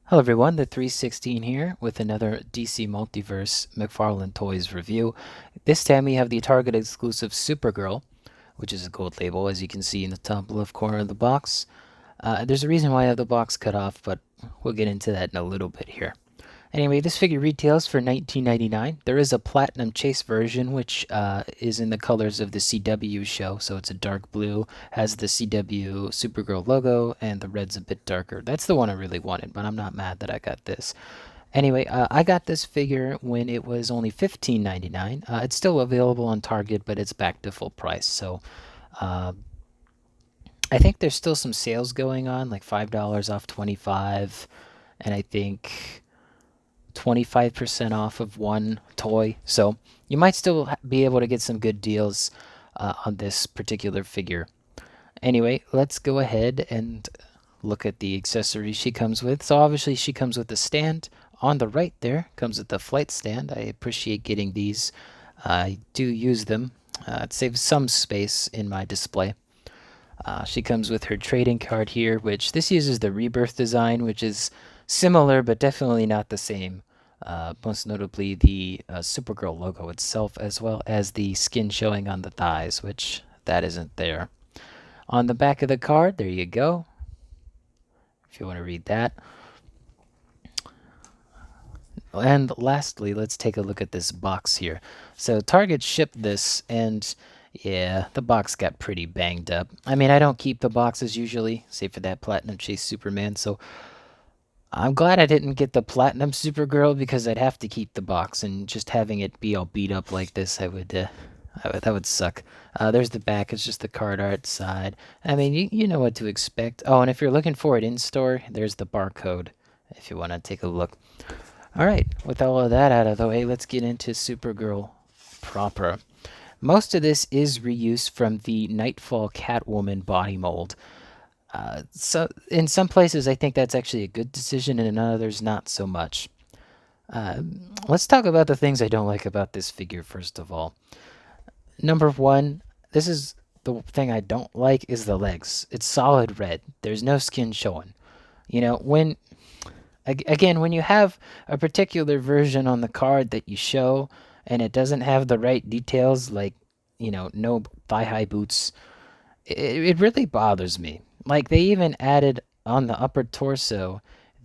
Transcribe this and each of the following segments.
Hello everyone, the 316 here with another DC Multiverse Mcfarlane Toys review. This time we have the Target exclusive Supergirl, which is a gold label as you can see in the top left corner of the box. There's a reason why I have the box cut off, but we'll get into that in a little bit here. Anyway, this figure retails for $19.99. There is a platinum chase version, which is in the colors of the CW show, so it's a dark blue, has the CW Supergirl logo, and the red's a bit darker. That's the one I really wanted, but I'm not mad that I got this. Anyway, I got this figure when it was only $15.99. It's still available on Target, but it's back to full price. So uh, I think there's still some sales going on, like $5 off 25, and I think 25% off of one toy. So you might still be able to get some good deals on this particular figure. Anyway, let's go ahead and look at the accessories she comes with. So obviously she comes with a stand. On the right there comes with the flight stand. I appreciate getting these. I do use them. It saves some space in my display. She comes with her trading card here, which this uses the Rebirth design, which is similar but definitely not the same. Most notably the Supergirl logo itself, as well as the skin showing on the thighs, which that isn't there. On the back of the card, there you go, if you want to read that. And lastly, let's take a look at this box here. So Target shipped this, and yeah, the box got pretty banged up. I mean, I don't keep the boxes usually, save for that Platinum Chase Superman, so I'm glad I didn't get the Platinum Supergirl because I'd have to keep the box, and just having it be all beat up like this, that would suck. There's the back. It's just the card art side. I mean, you know what to expect. Oh, and if you're looking for it in store, there's the barcode if you want to take a look. All right, with all of that out of the way, let's get into Supergirl proper. Most of this is reuse from the Nightfall Catwoman body mold. So in some places, I think that's actually a good decision, and in others, not so much. Uh, let's talk about the things I don't like about this figure first of all. Number one, this is the thing I don't like is the legs. It's solid red. There's no skin showing. You know, again, when you have a particular version on the card that you show and it doesn't have the right details, like, no thigh high boots, it really bothers me. Like, they even added on the upper torso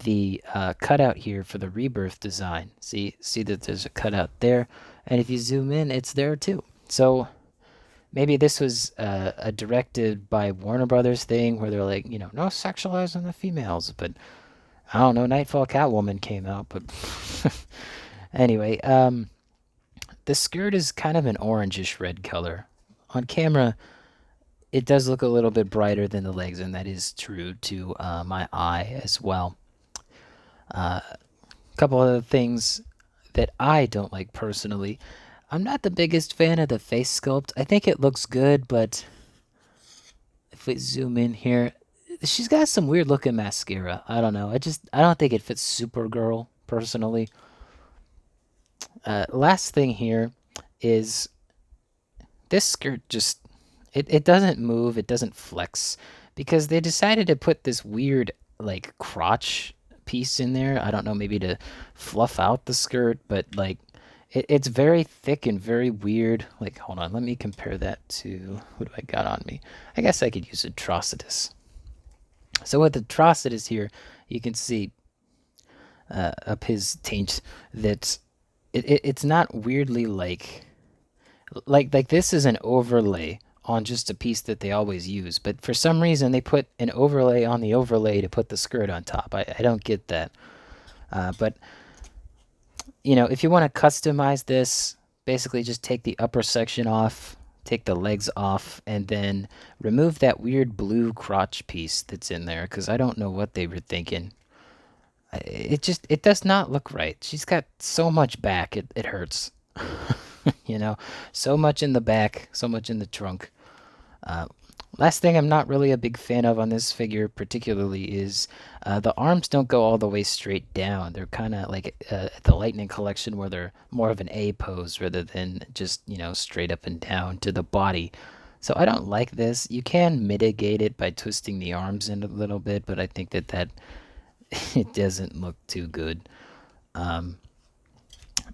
the cutout here for the rebirth design. See that there's a cutout there, and if you zoom in, it's there too. So maybe this was a directed by Warner Brothers thing where they're like, no sexualizing the females, but I don't know. Nightfall Catwoman came out, but anyway, the skirt is kind of an orangish red color. On camera, it does look a little bit brighter than the legs, and that is true to my eye as well. A couple other things that I don't like personally. I'm not the biggest fan of the face sculpt. I think it looks good, but if we zoom in here, she's got some weird looking mascara. I don't know. I don't think it fits Supergirl personally. Last thing here is this skirt just it doesn't move, it doesn't flex because they decided to put this weird like crotch piece in there. I don't know, maybe to fluff out the skirt, but like it's very thick and very weird. Like, hold on, let me compare that to what do I got on me. I guess I could use Atrocitus. So with Atrocitus here, you can see up his taint that it's not weirdly like this is an overlay on just a piece that they always use, but for some reason they put an overlay on the overlay to put the skirt on top. I don't get that. But if you want to customize this, basically just take the upper section off, take the legs off, and then remove that weird blue crotch piece that's in there because I don't know what they were thinking. It does not look right. She's got so much back, it hurts. So much in the back, so much in the trunk. Uh, Last thing I'm not really a big fan of on this figure particularly is the arms don't go all the way straight down. They're kind of like the Lightning Collection where they're more of an A pose rather than just, straight up and down to the body. So I don't like this. You can mitigate it by twisting the arms in a little bit, but I think that it doesn't look too good. Um,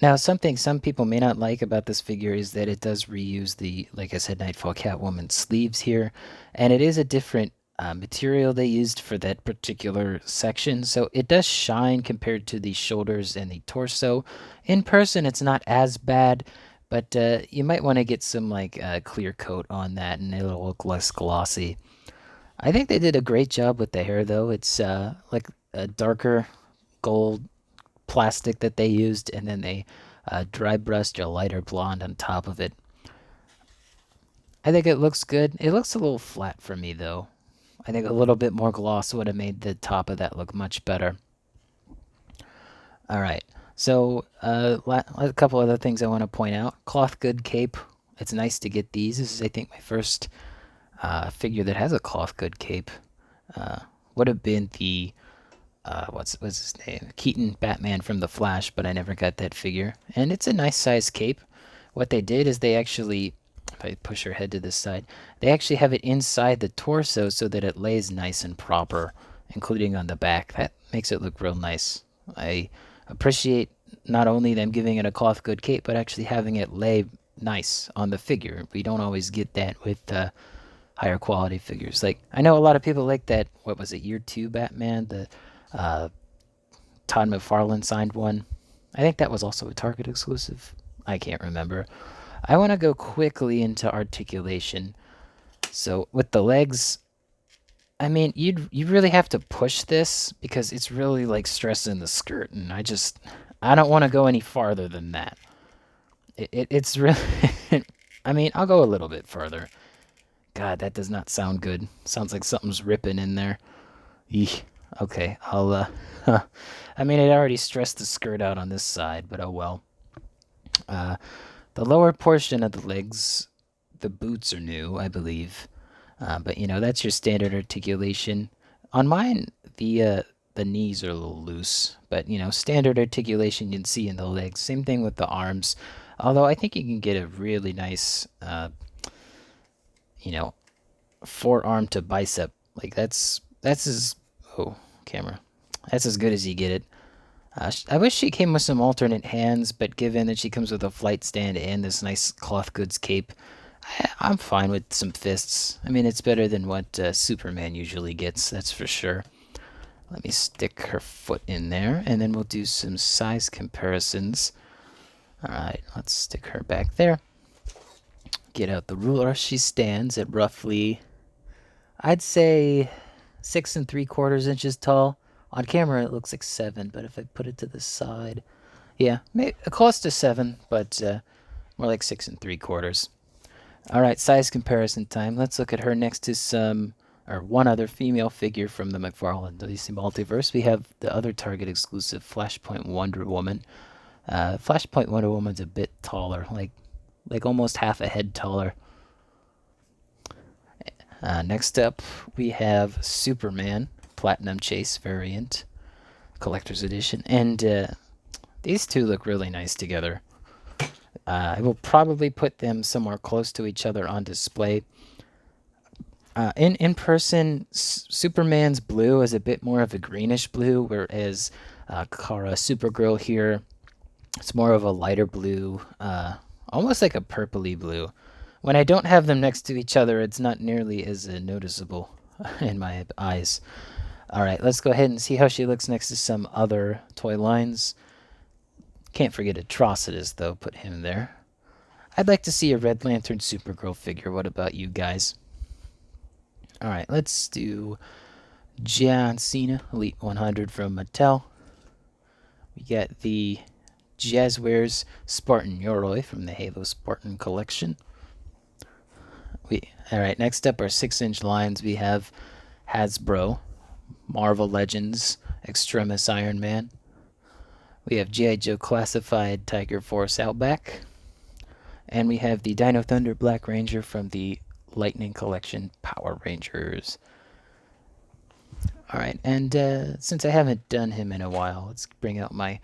Now, something some people may not like about this figure is that it does reuse the, like I said, Nightfall Catwoman sleeves here, and it is a different material they used for that particular section, so it does shine compared to the shoulders and the torso. In person, it's not as bad, but you might want to get some like clear coat on that, and it'll look less glossy. I think they did a great job with the hair, though. It's like a darker gold plastic that they used, and then they dry brushed a lighter blonde on top of it. I think it looks good. It looks a little flat for me, though. I think a little bit more gloss would have made the top of that look much better. All right. So, a couple other things I want to point out. Cloth good cape. It's nice to get these. This is, I think, my first figure that has a cloth good cape. Uh, would have been the what's his name? Keaton Batman from The Flash, but I never got that figure. And it's a nice size cape. What they did is they actually, if I push her head to this side, they actually have it inside the torso so that it lays nice and proper, including on the back. That makes it look real nice. I appreciate not only them giving it a cloth good cape, but actually having it lay nice on the figure. We don't always get that with higher quality figures. Like, I know a lot of people like that, what was it, Year 2 Batman, the uh, Todd McFarlane signed one. I think that was also a Target exclusive. I can't remember. I want to go quickly into articulation. So with the legs, I mean, you really have to push this because it's really like stressing the skirt, and I don't want to go any farther than that. It's really, I mean, I'll go a little bit further. God, that does not sound good. Sounds like something's ripping in there. Eek. Okay, I'll, I mean, it already stressed the skirt out on this side, but oh well. Uh, the lower portion of the legs, the boots are new, I believe. But you know, that's your standard articulation. On mine, the knees are a little loose, but you know, standard articulation you can see in the legs. Same thing with the arms. Although I think you can get a really nice, you know, forearm to bicep. Like that's as oh camera, that's as good as you get it. I wish she came with some alternate hands, but given that she comes with a flight stand and this nice cloth goods cape, I'm fine with some fists. I mean, it's better than what Superman usually gets, that's for sure. Let me stick her foot in there, and then we'll do some size comparisons. Alright, let's stick her back there. Get out the ruler. She stands at roughly, I'd say, 6 3/4 inches tall. On camera, it looks like 7, but if I put it to the side, yeah, maybe close to 7, but more like 6 3/4. All right, size comparison time. Let's look at her next to one other female figure from the Mcfarlane DC Multiverse. We have the other Target exclusive Flashpoint Wonder Woman. Flashpoint Wonder Woman's a bit taller, like almost half a head taller. Next up, we have Superman Platinum Chase variant, collector's edition, and these two look really nice together. I will probably put them somewhere close to each other on display. In person, Superman's blue is a bit more of a greenish blue, whereas Kara Supergirl here, it's more of a lighter blue, almost like a purpley blue. When I don't have them next to each other, it's not nearly as noticeable in my eyes. All right, let's go ahead and see how she looks next to some other toy lines. Can't forget Atrocitus, though. Put him there. I'd like to see a Red Lantern Supergirl figure. What about you guys? All right, let's do John Cena Elite 100 from Mattel. We get the Jazzwares Spartan Yoroi from the Halo Spartan collection. All right, next up are 6-inch lines. We have Hasbro, Marvel Legends, Extremis Iron Man. We have G.I. Joe Classified Tiger Force Outback. And we have the Dino Thunder Black Ranger from the Lightning Collection Power Rangers. Alright, and since I haven't done him in a while, let's bring out my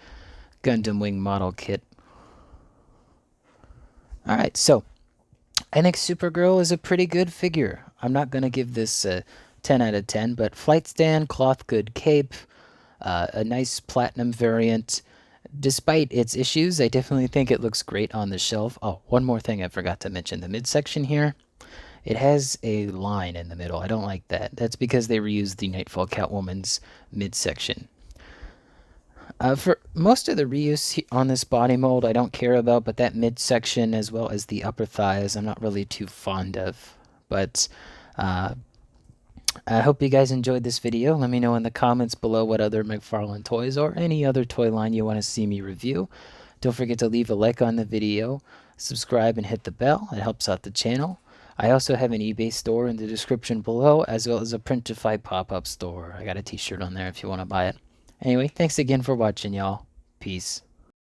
Gundam Wing model kit. Alright, so I think Supergirl is a pretty good figure. I'm not going to give this a 10 out of 10, but flight stand, cloth good cape, A nice platinum variant. Despite its issues, I definitely think it looks great on the shelf. Oh, one more thing I forgot to mention. The midsection here, it has a line in the middle. I don't like that. That's because they reused the Nightfall Catwoman's midsection. For most of the reuse on this body mold, I don't care about, but that midsection as well as the upper thighs, I'm not really too fond of. But uh, I hope you guys enjoyed this video. Let me know in the comments below what other McFarlane toys or any other toy line you want to see me review. Don't forget to leave a like on the video, subscribe, and hit the bell. It helps out the channel. I also have an eBay store in the description below, as well as a Printify pop-up store. I got a t-shirt on there if you want to buy it. Anyway, thanks again for watching, y'all. Peace.